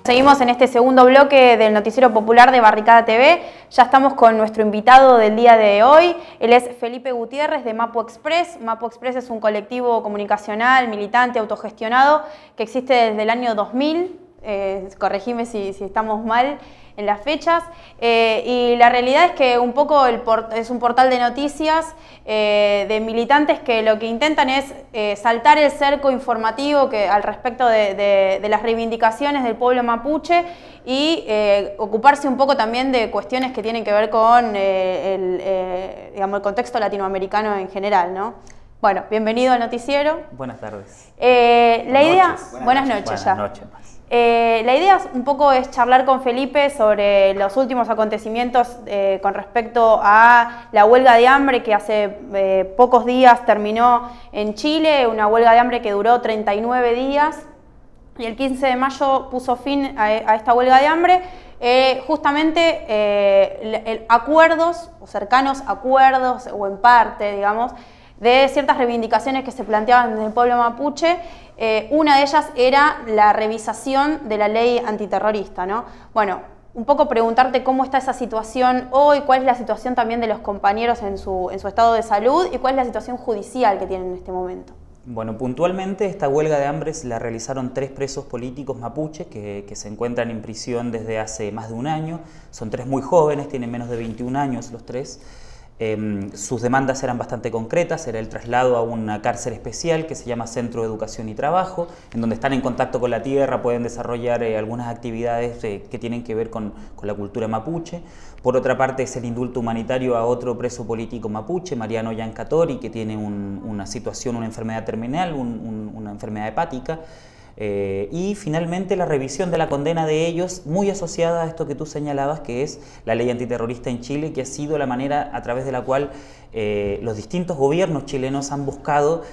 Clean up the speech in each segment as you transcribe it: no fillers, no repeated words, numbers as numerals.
Seguimos en este segundo bloque del Noticiero Popular de Barricada TV. Ya estamos con nuestro invitado del día de hoy. Él es Felipe Gutiérrez de Mapu Express. Mapu Express es un colectivo comunicacional, militante, autogestionado que existe desde el año 2000. Corregime si estamos mal en las fechas. Y la realidad es que un poco es un portal de noticias de militantes que lo que intentan es saltar el cerco informativo al respecto de las reivindicaciones del pueblo mapuche y ocuparse un poco también de cuestiones que tienen que ver con digamos, el contexto latinoamericano en general, ¿no? Bueno, bienvenido al noticiero. Buenas tardes. Buenas noches. La idea un poco es charlar con Felipe sobre los últimos acontecimientos con respecto a la huelga de hambre que hace pocos días terminó en Chile, una huelga de hambre que duró 39 días y el 15 de mayo puso fin a esta huelga de hambre. Justamente acuerdos o cercanos acuerdos o en parte, digamos, de ciertas reivindicaciones que se planteaban desde el pueblo mapuche. Una de ellas era la revisación de la ley antiterrorista, ¿no? Bueno, un poco preguntarte cómo está esa situación hoy, cuál es la situación también de los compañeros en su estado de salud y cuál es la situación judicial que tienen en este momento. Bueno, puntualmente esta huelga de hambre la realizaron 3 presos políticos mapuches que se encuentran en prisión desde hace más de un año. Son 3 muy jóvenes, tienen menos de 21 años los 3. Sus demandas eran bastante concretas, era el traslado a una cárcel especial que se llama Centro de Educación y Trabajo, en donde están en contacto con la tierra, pueden desarrollar algunas actividades que tienen que ver con la cultura mapuche. Por otra parte es el indulto humanitario a otro preso político mapuche, Mariano Yancatori, que tiene una situación, una enfermedad terminal, una enfermedad hepática. Y finalmente la revisión de la condena de ellos, muy asociada a esto que tú señalabas, que es la ley antiterrorista en Chile, que ha sido la manera a través de la cual los distintos gobiernos chilenos han buscado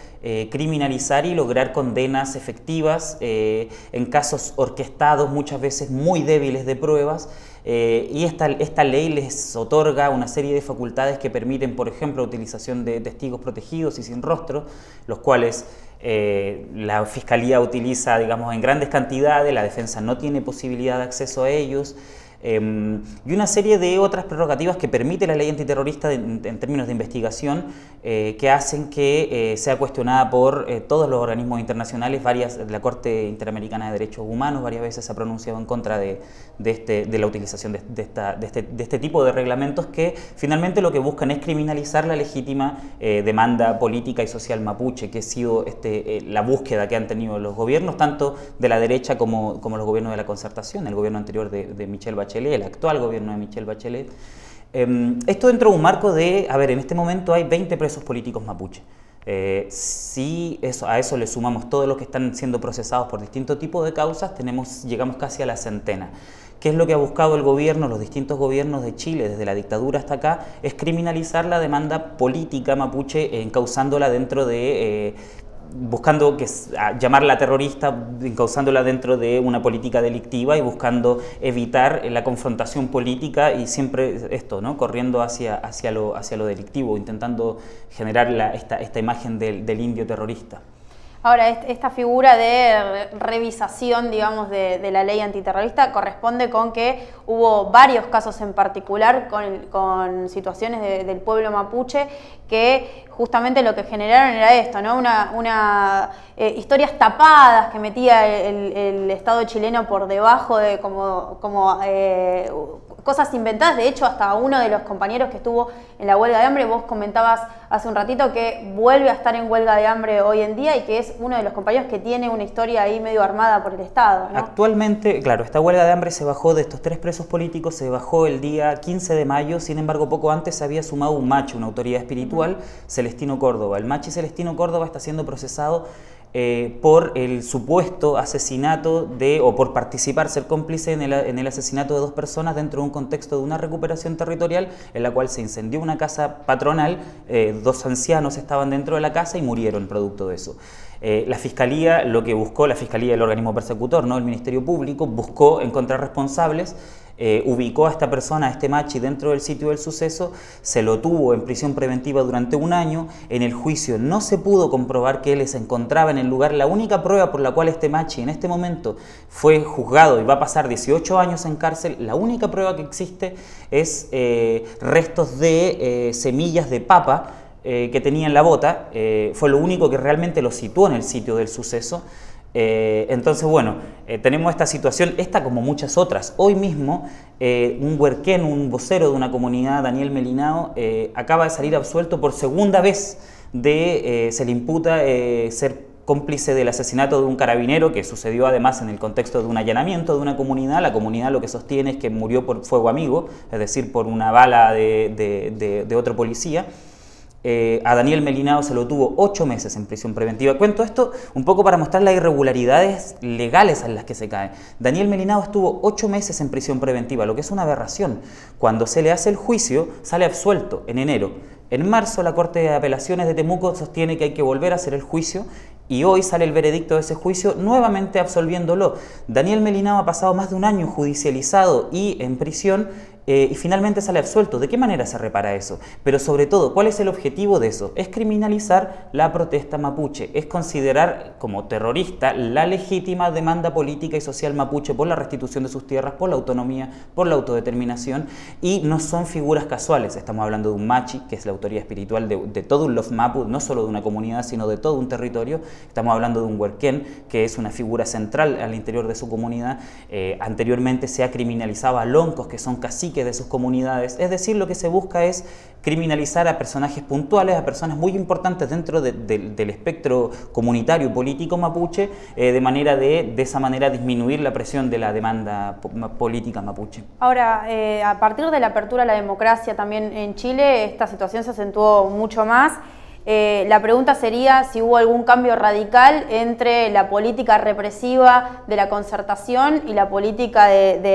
criminalizar y lograr condenas efectivas en casos orquestados, muchas veces muy débiles de pruebas. Y esta ley les otorga una serie de facultades que permiten, por ejemplo, la utilización de testigos protegidos y sin rostro, los cuales la Fiscalía utiliza, digamos, en grandes cantidades, la defensa no tiene posibilidad de acceso a ellos, y una serie de otras prerrogativas que permite la ley antiterrorista en términos de investigación que hacen que sea cuestionada por todos los organismos internacionales. La Corte Interamericana de Derechos Humanos varias veces se ha pronunciado en contra de la utilización de este tipo de reglamentos que finalmente lo que buscan es criminalizar la legítima demanda política y social mapuche, que ha sido la búsqueda que han tenido los gobiernos, tanto de la derecha como los gobiernos de la concertación, el gobierno anterior de Michelle Bachelet, el actual gobierno de Michelle Bachelet. Esto dentro de un marco de, en este momento hay 20 presos políticos mapuche. Si a eso le sumamos todos los que están siendo procesados por distintos tipos de causas, llegamos casi a la centena. ¿Qué es lo que ha buscado el gobierno, los distintos gobiernos de Chile, desde la dictadura hasta acá? Es criminalizar la demanda política mapuche, encauzándola dentro de... buscando llamarla terrorista, encauzándola dentro de una política delictiva y buscando evitar la confrontación política y siempre esto, ¿no? Corriendo hacia lo delictivo, intentando generar esta imagen del indio terrorista. Ahora, esta figura de revisación, digamos, de la ley antiterrorista corresponde con que hubo varios casos en particular con situaciones del pueblo mapuche que justamente lo que generaron era esto, ¿no? Historias tapadas que metía el Estado chileno por debajo de cosas inventadas. De hecho, hasta uno de los compañeros que estuvo en la huelga de hambre, vos comentabas hace un ratito que vuelve a estar en huelga de hambre hoy en día y que es uno de los compañeros que tiene una historia ahí medio armada por el Estado, ¿no? Actualmente, claro, esta huelga de hambre se bajó de estos 3 presos políticos, se bajó el día 15 de mayo, sin embargo, poco antes se había sumado un machi, una autoridad espiritual, Celestino Córdoba. El machi Celestino Córdoba está siendo procesado por el supuesto asesinato o por participar, ser cómplice en el asesinato de 2 personas dentro de un contexto de una recuperación territorial en la cual se incendió una casa patronal, 2 ancianos estaban dentro de la casa y murieron producto de eso. La Fiscalía, lo que buscó, la Fiscalía, el organismo persecutor, ¿no? El Ministerio Público, buscó encontrar responsables ubicó a esta persona, a este machi, dentro del sitio del suceso, se lo tuvo en prisión preventiva durante un año. En el juicio no se pudo comprobar que él se encontraba en el lugar. La única prueba por la cual este machi en este momento fue juzgado y va a pasar 18 años en cárcel, la única prueba que existe es restos de semillas de papa que tenía en la bota. Fue lo único que realmente lo situó en el sitio del suceso. Entonces, bueno, tenemos esta situación, esta como muchas otras. Hoy mismo, un huerquén, un vocero de una comunidad, Daniel Melinao, acaba de salir absuelto por segunda vez se le imputa ser cómplice del asesinato de un carabinero que sucedió además en el contexto de un allanamiento de una comunidad. La comunidad lo que sostiene es que murió por fuego amigo, es decir, por una bala de otro policía. A Daniel Melinao se lo tuvo 8 meses en prisión preventiva. Cuento esto un poco para mostrar las irregularidades legales en las que se cae. Daniel Melinao estuvo 8 meses en prisión preventiva, lo que es una aberración. Cuando se le hace el juicio, sale absuelto en enero. En marzo, la Corte de Apelaciones de Temuco sostiene que hay que volver a hacer el juicio y hoy sale el veredicto de ese juicio nuevamente absolviéndolo. Daniel Melinao ha pasado más de un año judicializado y en prisión y finalmente sale absuelto. ¿De qué manera se repara eso? Pero sobre todo, ¿cuál es el objetivo de eso? Es criminalizar la protesta mapuche, es considerar como terrorista la legítima demanda política y social mapuche por la restitución de sus tierras, por la autonomía, por la autodeterminación, y no son figuras casuales. Estamos hablando de un machi, que es la autoría espiritual de todo un Lof Mapu, no solo de una comunidad, sino de todo un territorio. Estamos hablando de un huerquén, que es una figura central al interior de su comunidad. Anteriormente se ha criminalizado a loncos, que son caciques de sus comunidades. Es decir, lo que se busca es criminalizar a personajes puntuales, a personas muy importantes dentro del espectro comunitario político mapuche, de esa manera disminuir la presión de la demanda política mapuche. Ahora, a partir de la apertura a la democracia también en Chile, esta situación se acentuó mucho más. La pregunta sería si hubo algún cambio radical entre la política represiva de la Concertación y la política del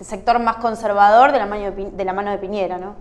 sector más conservador de la mano de Piñera, ¿no?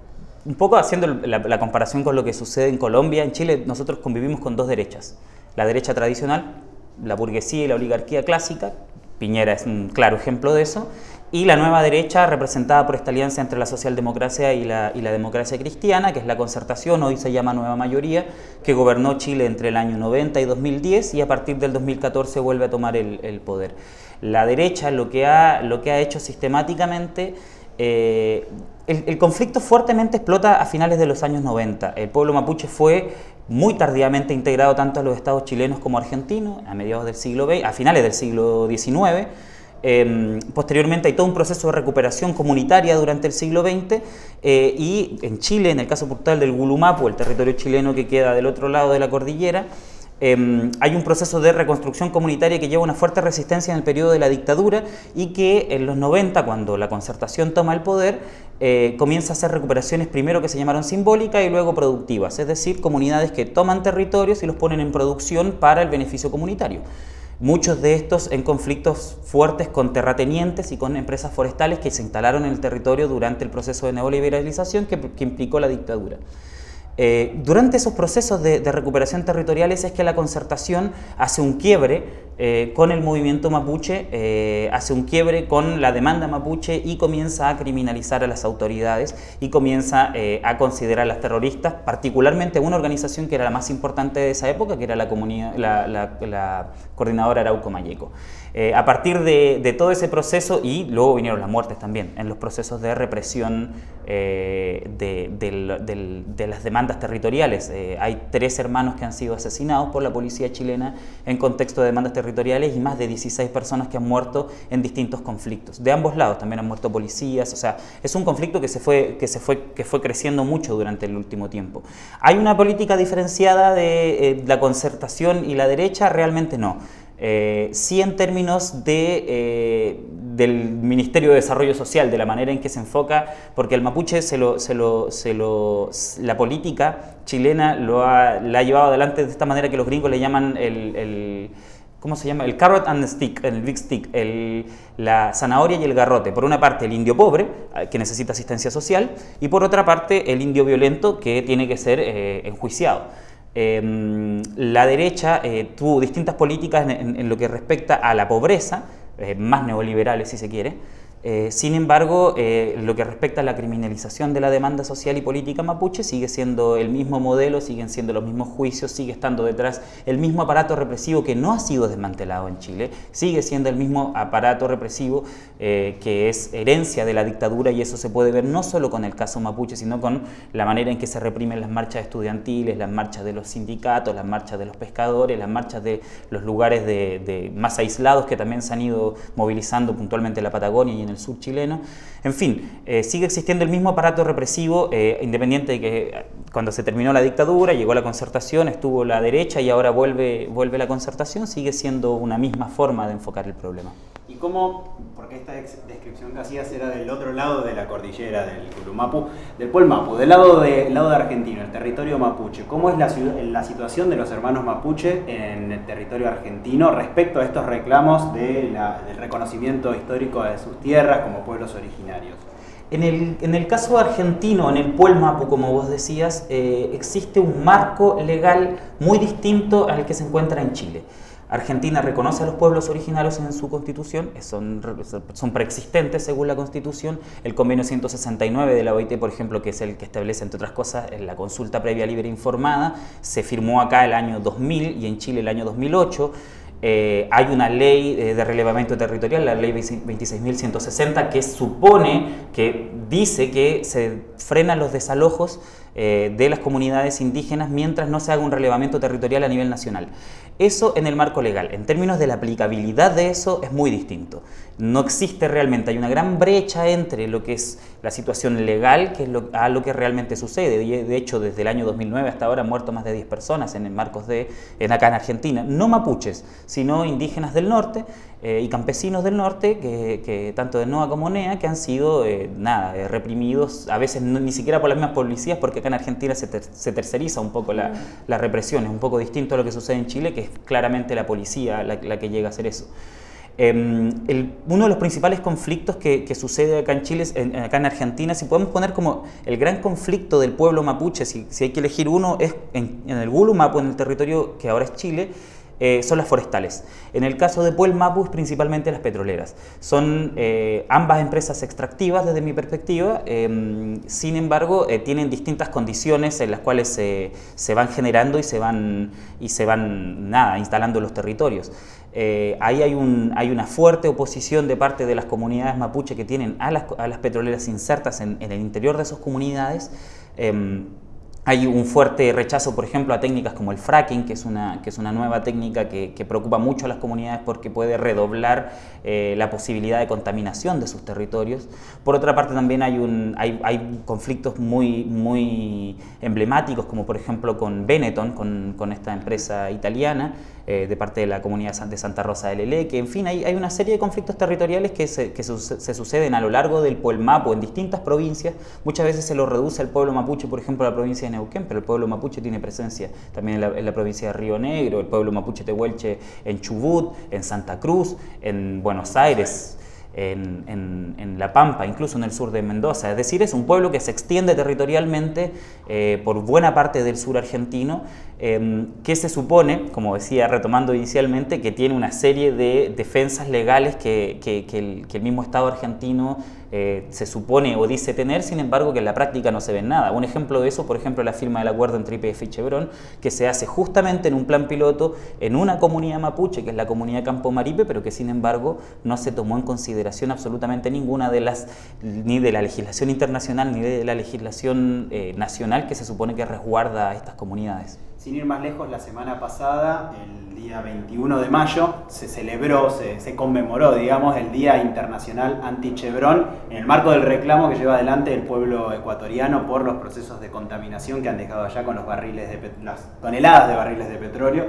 Un poco haciendo la comparación con lo que sucede en Colombia, en Chile nosotros convivimos con dos derechas. La derecha tradicional, la burguesía y la oligarquía clásica, Piñera es un claro ejemplo de eso, y la nueva derecha representada por esta alianza entre la socialdemocracia y la democracia cristiana, que es la Concertación, hoy se llama Nueva Mayoría, que gobernó Chile entre el año 90 y 2010 y a partir del 2014 vuelve a tomar el poder. La derecha lo que ha hecho sistemáticamente, el conflicto fuertemente explota a finales de los años 90. El pueblo mapuche fue muy tardíamente integrado tanto a los estados chilenos como argentinos, a mediados del siglo XX, a finales del siglo XIX. Posteriormente hay todo un proceso de recuperación comunitaria durante el siglo XX y en Chile, en el caso puntual del Gulumapu, el territorio chileno que queda del otro lado de la cordillera, hay un proceso de reconstrucción comunitaria que lleva una fuerte resistencia en el periodo de la dictadura y que en los 90, cuando la Concertación toma el poder, comienza a hacer recuperaciones primero que se llamaron simbólicas y luego productivas, es decir, comunidades que toman territorios y los ponen en producción para el beneficio comunitario. Muchos de estos en conflictos fuertes con terratenientes y con empresas forestales que se instalaron en el territorio durante el proceso de neoliberalización que implicó la dictadura. Durante esos procesos de recuperación territoriales es que la Concertación hace un quiebre con el movimiento mapuche, hace un quiebre con la demanda mapuche y comienza a criminalizar a las autoridades y comienza a considerar a las terroristas, particularmente una organización que era la más importante de esa época, que era la Coordinadora Arauco Mayeco. A partir de todo ese proceso, y luego vinieron las muertes también, en los procesos de represión de las demandas territoriales. Hay 3 hermanos que han sido asesinados por la policía chilena en contexto de demandas territoriales y más de 16 personas que han muerto en distintos conflictos. De ambos lados también han muerto policías, o sea, es un conflicto que fue creciendo mucho durante el último tiempo. ¿Hay una política diferenciada de la Concertación y la derecha? Realmente no. Sí, en términos del Ministerio de Desarrollo Social, de la manera en que se enfoca, porque el mapuche la política chilena la ha llevado adelante de esta manera que los gringos le llaman ¿cómo se llama? El carrot and stick, el big stick, la zanahoria y el garrote. Por una parte el indio pobre, que necesita asistencia social, y por otra parte el indio violento, que tiene que ser enjuiciado. La derecha tuvo distintas políticas en lo que respecta a la pobreza, más neoliberales si se quiere, Sin embargo, lo que respecta a la criminalización de la demanda social y política mapuche sigue siendo el mismo modelo, siguen siendo los mismos juicios, sigue estando detrás el mismo aparato represivo que no ha sido desmantelado en Chile, sigue siendo el mismo aparato represivo que es herencia de la dictadura, y eso se puede ver no solo con el caso mapuche, sino con la manera en que se reprimen las marchas estudiantiles, las marchas de los sindicatos, las marchas de los pescadores, las marchas de los lugares más aislados que también se han ido movilizando puntualmente en la Patagonia y en el sur chileno. En fin, sigue existiendo el mismo aparato represivo, independiente de que cuando se terminó la dictadura, llegó la concertación, estuvo la derecha y ahora vuelve la concertación, sigue siendo una misma forma de enfocar el problema. ¿Y cómo, porque esta descripción que hacías era del otro lado de la cordillera del Curumapu, del Puelmapu, del lado de Argentina, el territorio mapuche? ¿Cómo es la situación de los hermanos mapuche en el territorio argentino respecto a estos reclamos del reconocimiento histórico de sus tierras como pueblos originarios? En el caso argentino, en el Puelmapu, como vos decías, existe un marco legal muy distinto al que se encuentra en Chile. Argentina reconoce a los pueblos originarios en su constitución, son preexistentes según la constitución. El convenio 169 de la OIT, por ejemplo, que es el que establece, entre otras cosas, la consulta previa libre e informada, se firmó acá el año 2000 y en Chile el año 2008. Hay una ley de relevamiento territorial, la ley 26.160, que dice que se frenan los desalojos de las comunidades indígenas mientras no se haga un relevamiento territorial a nivel nacional. Eso en el marco legal. En términos de la aplicabilidad de eso es muy distinto. No existe realmente, hay una gran brecha entre lo que es la situación legal que es lo que realmente sucede. De hecho, desde el año 2009 hasta ahora han muerto más de 10 personas en marcos acá en Argentina, no mapuches, sino indígenas del norte y campesinos del norte, que tanto de NOA como NEA, que han sido reprimidos, a veces ni siquiera por las mismas policías, porque acá en Argentina se terceriza un poco la represión, es un poco distinto a lo que sucede en Chile, que es claramente la policía la que llega a hacer eso. Uno de los principales conflictos que sucede acá en Chile, acá en Argentina, si podemos poner como el gran conflicto del pueblo mapuche, si hay que elegir uno, es en el Gulumapu, en el territorio que ahora es Chile, son las forestales. En el caso de Puelmapu, es principalmente las petroleras. Son ambas empresas extractivas desde mi perspectiva, sin embargo tienen distintas condiciones en las cuales se van generando y se van instalando en los territorios. Ahí hay una fuerte oposición de parte de las comunidades mapuche que tienen a las petroleras insertas en el interior de sus comunidades. Hay un fuerte rechazo, por ejemplo, a técnicas como el fracking, que es una nueva técnica que preocupa mucho a las comunidades porque puede redoblar la posibilidad de contaminación de sus territorios. Por otra parte, también hay conflictos muy emblemáticos, como por ejemplo con Benetton, con esta empresa italiana, de parte de la comunidad de Santa Rosa del Eleque. En fin, hay una serie de conflictos territoriales que se suceden a lo largo del Puelmapu en distintas provincias. Muchas veces se lo reduce al pueblo mapuche, por ejemplo, a la provincia de Neuquén, pero el pueblo mapuche tiene presencia también en la provincia de Río Negro, el pueblo mapuche tehuelche en Chubut, en Santa Cruz, en Buenos Aires, en La Pampa, incluso en el sur de Mendoza. Es decir, es un pueblo que se extiende territorialmente por buena parte del sur argentino, que se supone, como decía retomando inicialmente, que tiene una serie de defensas legales que el mismo Estado argentino se supone o dice tener, sin embargo que en la práctica no se ve nada. Un ejemplo de eso, por ejemplo, la firma del acuerdo entre YPF y Chevron, que se hace justamente en un plan piloto en una comunidad mapuche, que es la comunidad Campo Maripe, pero que sin embargo no se tomó en consideración absolutamente ninguna ni de la legislación internacional ni de la legislación nacional que se supone que resguarda a estas comunidades. Sin ir más lejos, la semana pasada, el día 21 de mayo, se celebró, se conmemoró, digamos, el Día Internacional Anti-Chevron en el marco del reclamo que lleva adelante el pueblo ecuatoriano por los procesos de contaminación que han dejado allá con las toneladas de barriles de petróleo.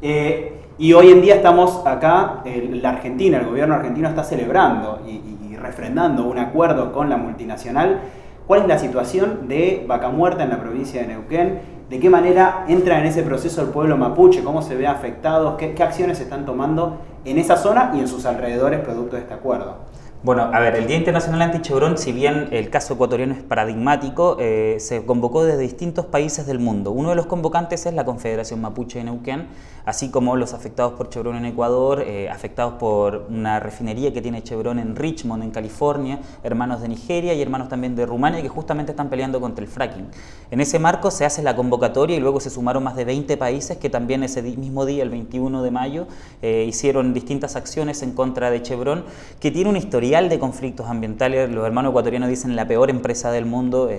Y hoy en día estamos acá, la Argentina, el gobierno argentino está celebrando y refrendando un acuerdo con la multinacional. ¿Cuál es la situación de Vaca Muerta en la provincia de Neuquén? ¿De qué manera entra en ese proceso el pueblo mapuche? ¿Cómo se ve afectado? ¿Qué acciones se están tomando en esa zona y en sus alrededores producto de este acuerdo? Bueno, a ver, el Día Internacional Anti-Chevron, si bien el caso ecuatoriano es paradigmático, se convocó desde distintos países del mundo. Uno de los convocantes es la Confederación Mapuche de Neuquén, así como los afectados por Chevron en Ecuador, afectados por una refinería que tiene Chevron en Richmond, en California, hermanos de Nigeria y hermanos también de Rumania que justamente están peleando contra el fracking. En ese marco se hace la convocatoria y luego se sumaron más de 20 países que también ese mismo día, el 21 de mayo, hicieron distintas acciones en contra de Chevron, que tiene un historial de conflictos ambientales. Los hermanos ecuatorianos dicen la peor empresa del mundo,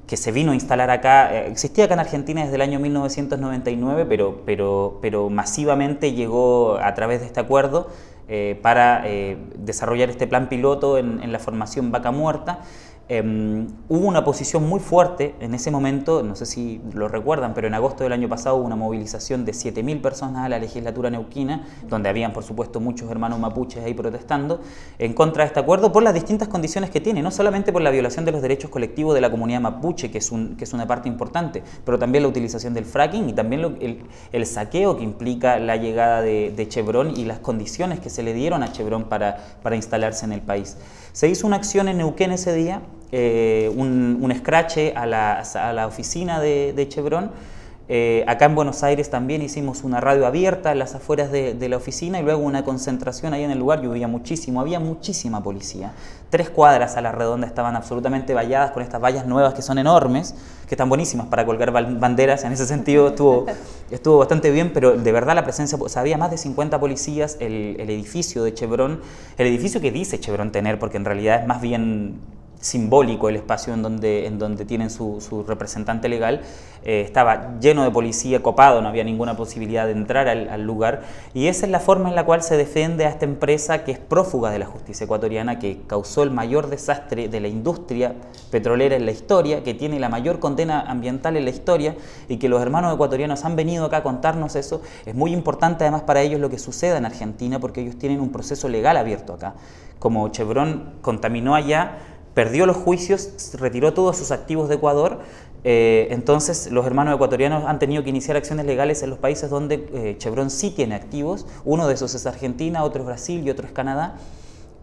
que se vino a instalar acá. Existía acá en Argentina desde el año 1999, pero masivamente llegó a través de este acuerdo para desarrollar este plan piloto en la formación Vaca Muerta. Hubo una posición muy fuerte en ese momento, no sé si lo recuerdan, pero en agosto del año pasado hubo una movilización de 7.000 personas a la legislatura neuquina, donde habían por supuesto muchos hermanos mapuches ahí protestando en contra de este acuerdo por las distintas condiciones que tiene, no solamente por la violación de los derechos colectivos de la comunidad mapuche, que es una parte importante, pero también la utilización del fracking y también el saqueo que implica la llegada de Chevron y las condiciones que se le dieron a Chevron para instalarse en el país. Se hizo una acción en Neuquén ese día, un escrache a la oficina de Chevron. Acá en Buenos Aires también hicimos una radio abierta en las afueras de la oficina y luego una concentración ahí en el lugar. Llovía muchísimo, había muchísima policía. 3 cuadras a la redonda estaban absolutamente valladas con estas vallas nuevas que son enormes, que están buenísimas para colgar banderas. En ese sentido estuvo bastante bien, pero de verdad la presencia, o sea, había más de 50 policías. El edificio de Chevron, el edificio que dice Chevron tener, porque en realidad es más bien simbólico el espacio en donde tienen su representante legal, estaba lleno de policía, copado, no había ninguna posibilidad de entrar al lugar, y esa es la forma en la cual se defiende a esta empresa que es prófuga de la justicia ecuatoriana, que causó el mayor desastre de la industria petrolera en la historia, que tiene la mayor condena ambiental en la historia, y que los hermanos ecuatorianos han venido acá a contarnos eso. Es muy importante además para ellos lo que suceda en Argentina, porque ellos tienen un proceso legal abierto acá. Como Chevron contaminó allá, perdió los juicios, retiró todos sus activos de Ecuador, entonces los hermanos ecuatorianos han tenido que iniciar acciones legales en los países donde Chevron sí tiene activos. Uno de esos es Argentina, otro es Brasil y otro es Canadá.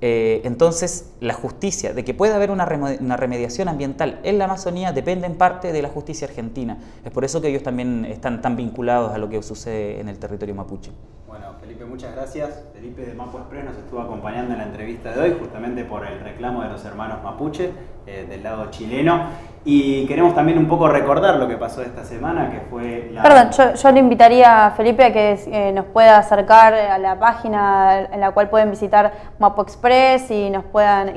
Entonces la justicia, de que pueda haber una remediación ambiental en la Amazonía, depende en parte de la justicia argentina. Es por eso que ellos también están tan vinculados a lo que sucede en el territorio mapuche. Bueno, Felipe, muchas gracias. Felipe de Mapu Express nos estuvo acompañando en la entrevista de hoy, justamente por el reclamo de los hermanos mapuche del lado chileno. Y queremos también un poco recordar lo que pasó esta semana, que fue la... Perdón, yo le invitaría a Felipe a que nos pueda acercar a la página en la cual pueden visitar Mapu Express y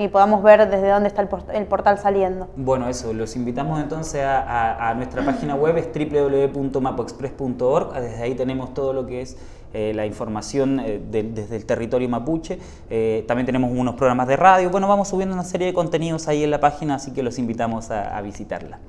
podamos ver desde dónde está el portal saliendo. Bueno, eso, los invitamos entonces a nuestra página web, es www.mapuexpress.org. Desde ahí tenemos todo lo que es la información desde el territorio mapuche. También tenemos unos programas de radio. Bueno, vamos subiendo una serie de contenidos ahí en la página, así que los invitamos a visitarla.